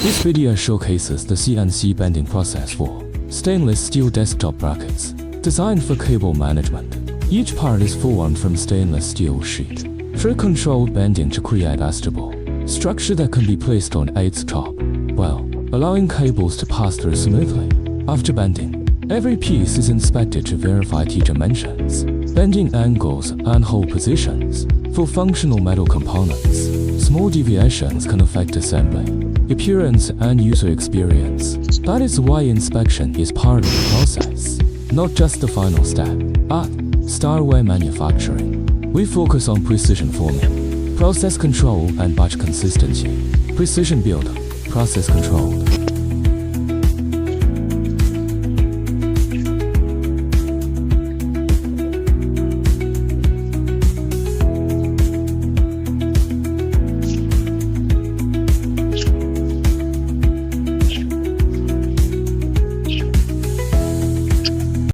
This video showcases the CNC bending process for stainless steel desktop brackets, designed for cable management. Each part is formed from stainless steel sheet, through controlled bending to create a stable structure that can be placed on its top, while allowing cables to pass through smoothly. After bending, every piece is inspected to verify key dimensions, bending angles, and hole positions. For functional metal components, small deviations can affect assembly, appearance, and user experience. That is why inspection is part of the process, not just the final step. At STARWAY Manufacturing, we focus on precision forming, process control, and batch consistency. Precision build, process controlled.